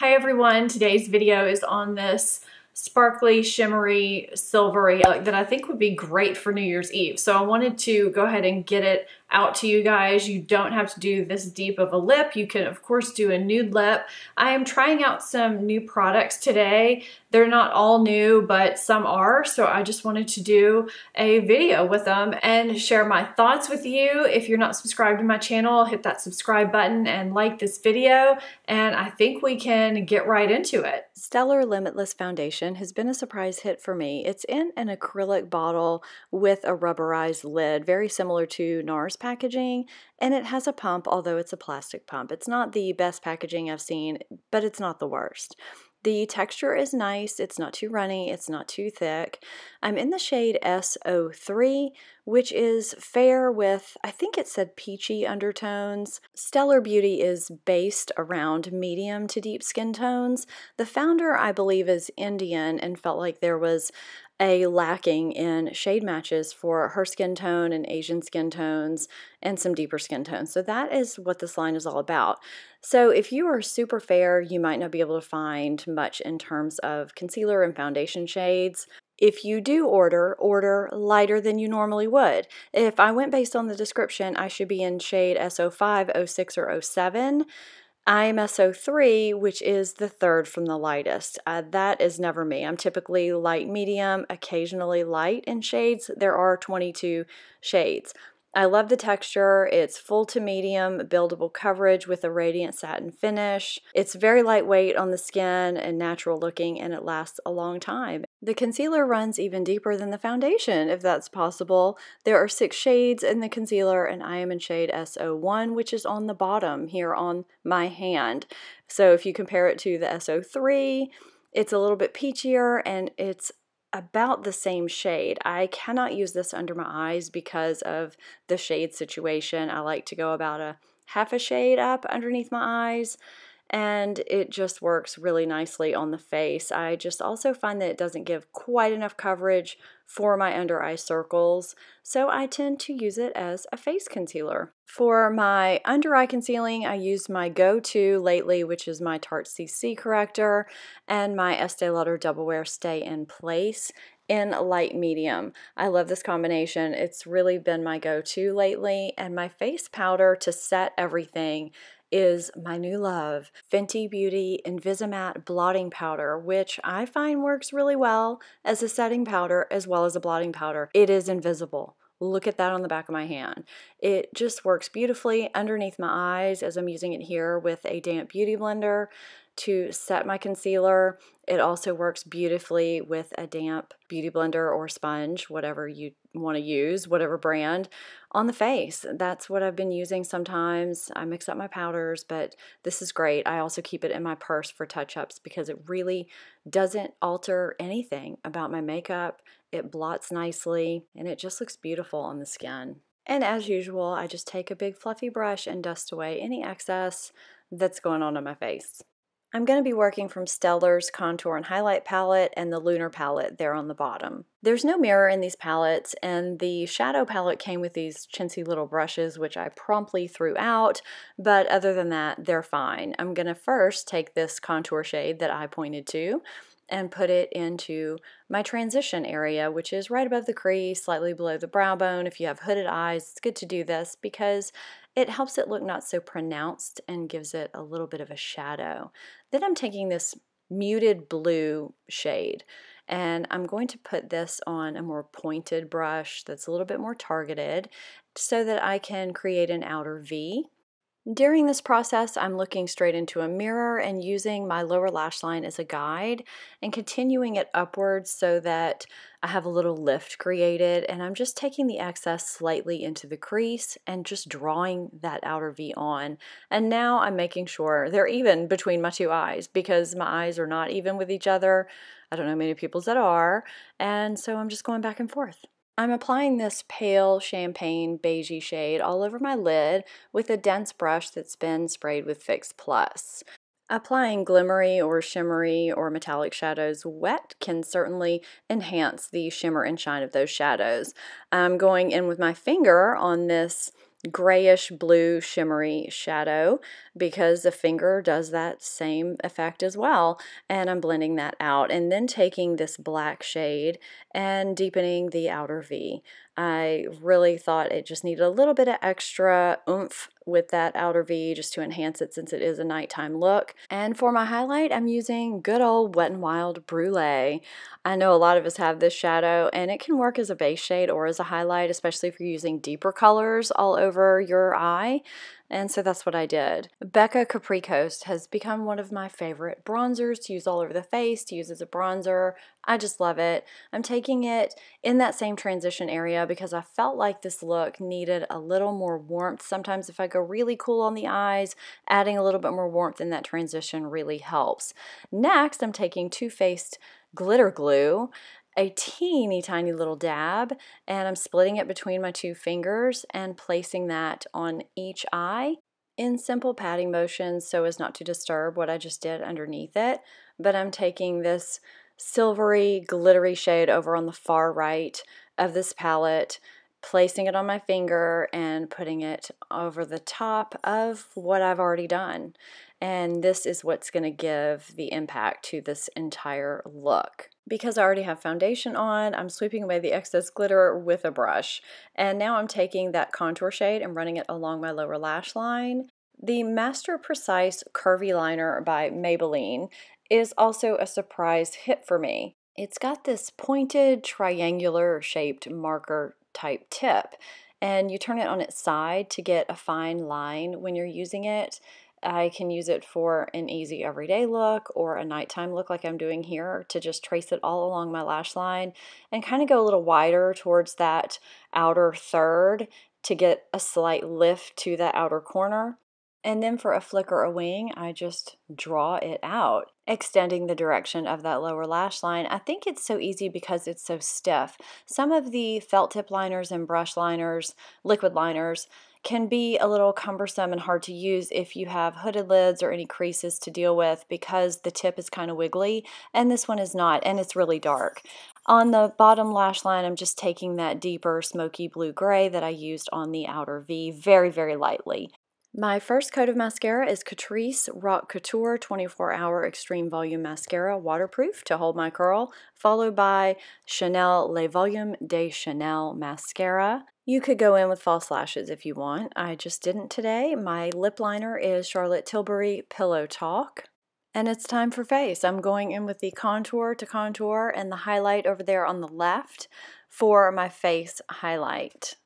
Hi everyone, today's video is on this sparkly, shimmery, silvery look that I think would be great for New Year's Eve. So I wanted to go ahead and get it out to you guys. You don't have to do this deep of a lip. You can of course do a nude lip. I am trying out some new products today. They're not all new, but some are. So I just wanted to do a video with them and share my thoughts with you. If you're not subscribed to my channel, hit that subscribe button and like this video. And I think we can get right into it. Stellar Limitless Foundation has been a surprise hit for me. It's in an acrylic bottle with a rubberized lid, very similar to NARS packaging, and it has a pump, although it's a plastic pump. It's not the best packaging I've seen, but it's not the worst. The texture is nice, it's not too runny, it's not too thick. I'm in the shade SO3, which is fair with, I think it said peachy undertones. Stellar Beauty is based around medium to deep skin tones. The founder, I believe, is Indian and felt like there was a lacking in shade matches for her skin tone and Asian skin tones and some deeper skin tones. So that is what this line is all about. So if you are super fair, you might not be able to find much in terms of concealer and foundation shades. If you do order lighter than you normally would. If I went based on the description, I should be in shade SO5, 06, or 07. I'm SO3, which is the third from the lightest. That is never me. I'm typically light medium, occasionally light in shades. There are 22 shades. I love the texture. It's full to medium, buildable coverage with a radiant satin finish. It's very lightweight on the skin and natural looking, and it lasts a long time. The concealer runs even deeper than the foundation, if that's possible. There are 6 shades in the concealer, and I am in shade SO1, which is on the bottom here on my hand. So if you compare it to the SO3, it's a little bit peachier, and it's about the same shade. I cannot use this under my eyes because of the shade situation. I like to go about a half a shade up underneath my eyes, and it just works really nicely on the face. I just also find that it doesn't give quite enough coverage for my under eye circles, so I tend to use it as a face concealer. For my under eye concealing, I use my go-to lately, which is my Tarte CC corrector and my Estee Lauder Double Wear Stay in Place in light medium. I love this combination. It's really been my go-to lately, and my face powder to set everything is my new love, Fenty Beauty Invisimatte Blotting Powder, which I find works really well as a setting powder as well as a blotting powder. It is invisible. Look at that on the back of my hand. It just works beautifully underneath my eyes as I'm using it here with a damp beauty blender to set my concealer. It also works beautifully with a damp beauty blender or sponge, whatever you want to use, whatever brand, on the face. That's what I've been using sometimes. I mix up my powders, but this is great. I also keep it in my purse for touch-ups because it really doesn't alter anything about my makeup. It blots nicely, and it just looks beautiful on the skin. And as usual, I just take a big fluffy brush and dust away any excess that's going on my face. I'm going to be working from Stellar's Contour and Highlight palette and the Lunar palette there on the bottom. There's no mirror in these palettes, and the shadow palette came with these chintzy little brushes, which I promptly threw out, but other than that, they're fine. I'm going to first take this contour shade that I pointed to and put it into my transition area, which is right above the crease, slightly below the brow bone. If you have hooded eyes, it's good to do this because it helps it look not so pronounced and gives it a little bit of a shadow. Then I'm taking this muted blue shade, and I'm going to put this on a more pointed brush that's a little bit more targeted so that I can create an outer V. During this process, I'm looking straight into a mirror and using my lower lash line as a guide and continuing it upwards so that I have a little lift created, and I'm just taking the excess slightly into the crease and just drawing that outer V on. And now I'm making sure they're even between my two eyes because my eyes are not even with each other. I don't know many people that are, and so I'm just going back and forth. I'm applying this pale champagne beigey shade all over my lid with a dense brush that's been sprayed with Fix Plus. Applying glimmery or shimmery or metallic shadows wet can certainly enhance the shimmer and shine of those shadows. I'm going in with my finger on this grayish blue shimmery shadow because the finger does that same effect as well, and I'm blending that out and then taking this black shade and deepening the outer V. I really thought it just needed a little bit of extra oomph with that outer V just to enhance it since it is a nighttime look. And for my highlight, I'm using good old Wet n Wild Brulee. I know a lot of us have this shadow, and it can work as a base shade or as a highlight, especially if you're using deeper colors all over your eye. And so that's what I did. Becca Capri Coast has become one of my favorite bronzers to use all over the face, to use as a bronzer. I just love it. I'm taking it in that same transition area because I felt like this look needed a little more warmth. Sometimes if I go really cool on the eyes, adding a little bit more warmth in that transition really helps. Next, I'm taking Too Faced Glitter Glue, a teeny tiny little dab, and I'm splitting it between my two fingers and placing that on each eye in simple patting motions so as not to disturb what I just did underneath it. But I'm taking this silvery glittery shade over on the far right of this palette, placing it on my finger and putting it over the top of what I've already done. And this is what's going to give the impact to this entire look. Because I already have foundation on, I'm sweeping away the excess glitter with a brush. And now I'm taking that contour shade and running it along my lower lash line. The Master Precise Curvy Liner by Maybelline is also a surprise hit for me. It's got this pointed triangular shaped marker type tip, and you turn it on its side to get a fine line when you're using it. I can use it for an easy everyday look or a nighttime look like I'm doing here to just trace it all along my lash line and kind of go a little wider towards that outer third to get a slight lift to that outer corner. And then for a flick or a wing, I just draw it out, extending the direction of that lower lash line. I think it's so easy because it's so stiff. Some of the felt tip liners and brush liners, liquid liners, can be a little cumbersome and hard to use if you have hooded lids or any creases to deal with because the tip is kind of wiggly, and this one is not, and it's really dark. On the bottom lash line, I'm just taking that deeper smoky blue gray that I used on the outer V very, very lightly. My first coat of mascara is Catrice Rock Couture 24-Hour Extreme Volume Mascara, waterproof to hold my curl, followed by Chanel Le Volume de Chanel Mascara. You could go in with false lashes if you want. I just didn't today. My lip liner is Charlotte Tilbury Pillow Talk. And it's time for face. I'm going in with the contour to contour and the highlight over there on the left for my face highlight.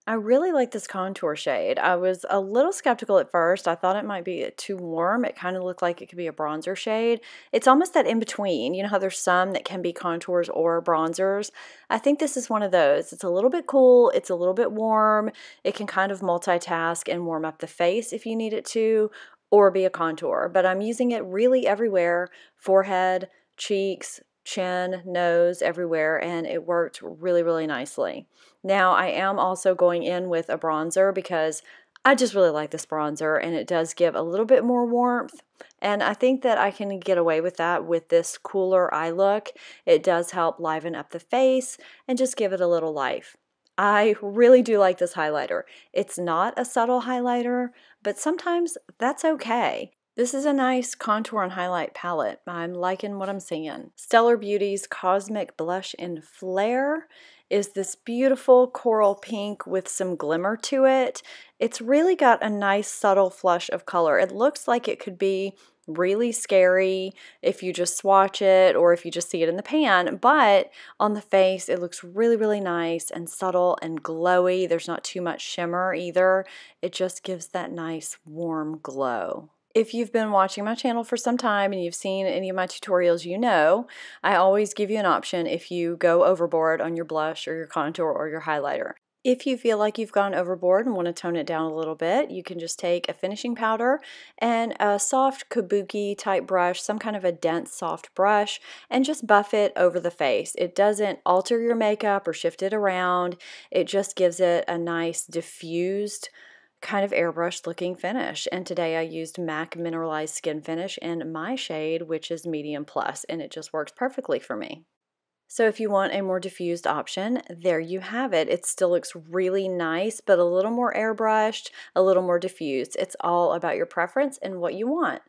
I really like this contour shade. I was a little skeptical at first. I thought it might be too warm. It kind of looked like it could be a bronzer shade. It's almost that in between. You know how there's some that can be contours or bronzers? I think this is one of those. It's a little bit cool. It's a little bit warm. It can kind of multitask and warm up the face if you need it to, or be a contour. But I'm using it really everywhere. Forehead, cheeks, chin, nose, everywhere, and it worked really, really nicely. Now I am also going in with a bronzer because I just really like this bronzer and it does give a little bit more warmth, and I think that I can get away with that with this cooler eye look. It does help liven up the face and just give it a little life. I really do like this highlighter. It's not a subtle highlighter, but sometimes that's okay. This is a nice contour and highlight palette. I'm liking what I'm seeing. Stellar Beauty's Cosmic Blush in Flare is this beautiful coral pink with some glimmer to it. It's really got a nice subtle flush of color. It looks like it could be really scary if you just swatch it or if you just see it in the pan, but on the face it looks really, really nice and subtle and glowy. There's not too much shimmer either. It just gives that nice warm glow. If you've been watching my channel for some time and you've seen any of my tutorials, you know I always give you an option if you go overboard on your blush or your contour or your highlighter. If you feel like you've gone overboard and want to tone it down a little bit, you can just take a finishing powder and a soft kabuki type brush, some kind of a dense soft brush, and just buff it over the face. It doesn't alter your makeup or shift it around. It just gives it a nice diffused kind of airbrush looking finish. And today I used MAC Mineralized Skin Finish in my shade, which is medium plus, and it just works perfectly for me. So if you want a more diffused option, there you have it. It still looks really nice, but a little more airbrushed, a little more diffused. It's all about your preference and what you want.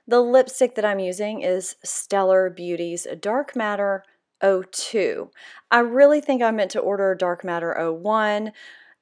The lipstick that I'm using is Stellar Beauty's Dark Matter 02. I really think I meant to order Dark Matter 01.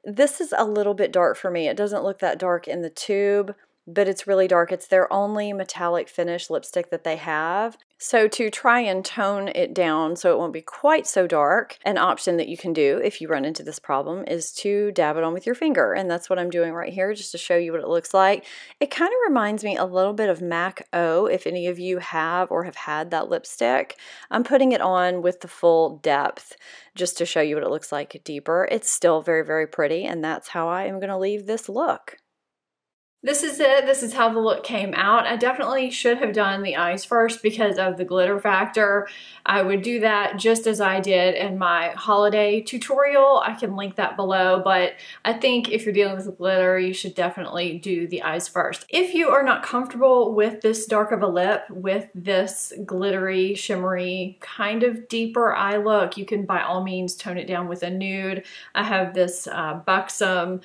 This is a little bit dark for me. It doesn't look that dark in the tube, but it's really dark. It's their only metallic finish lipstick that they have. So to try and tone it down so it won't be quite so dark, an option that you can do if you run into this problem is to dab it on with your finger. And that's what I'm doing right here, just to show you what it looks like. It kind of reminds me a little bit of MAC O, if any of you have or have had that lipstick. I'm putting it on with the full depth just to show you what it looks like deeper. It's still very, very pretty, and that's how I am going to leave this look. This is it. This is how the look came out. I definitely should have done the eyes first because of the glitter factor. I would do that just as I did in my holiday tutorial. I can link that below, but I think if you're dealing with glitter, you should definitely do the eyes first. If you are not comfortable with this dark of a lip, with this glittery, shimmery, kind of deeper eye look, you can by all means tone it down with a nude. I have this Buxom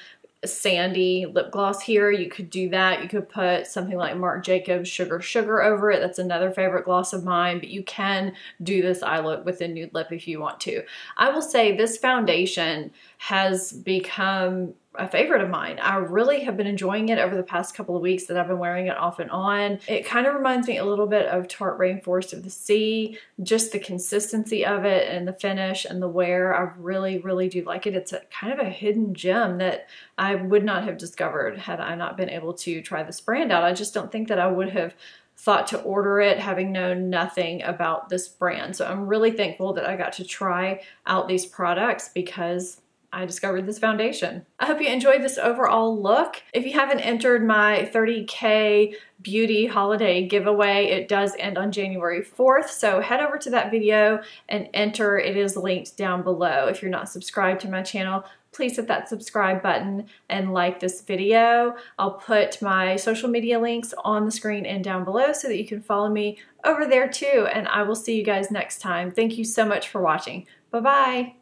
sandy lip gloss here. You could do that. You could put something like Marc Jacobs Sugar Sugar over it. That's another favorite gloss of mine, but you can do this eye look with a nude lip if you want to. I will say this foundation has become a favorite of mine. I really have been enjoying it over the past couple of weeks that I've been wearing it off and on. It kind of reminds me a little bit of Tarte Rainforest of the Sea, just the consistency of it and the finish and the wear. I really, really do like it. It's a kind of a hidden gem that I would not have discovered had I not been able to try this brand out. I just don't think that I would have thought to order it having known nothing about this brand. So I'm really thankful that I got to try out these products because I discovered this foundation. I hope you enjoyed this overall look. If you haven't entered my 30K beauty holiday giveaway, it does end on January 4th. So head over to that video and enter. It is linked down below. If you're not subscribed to my channel, please hit that subscribe button and like this video. I'll put my social media links on the screen and down below so that you can follow me over there too. And I will see you guys next time. Thank you so much for watching. Bye-bye.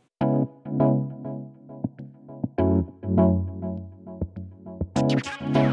Thank you.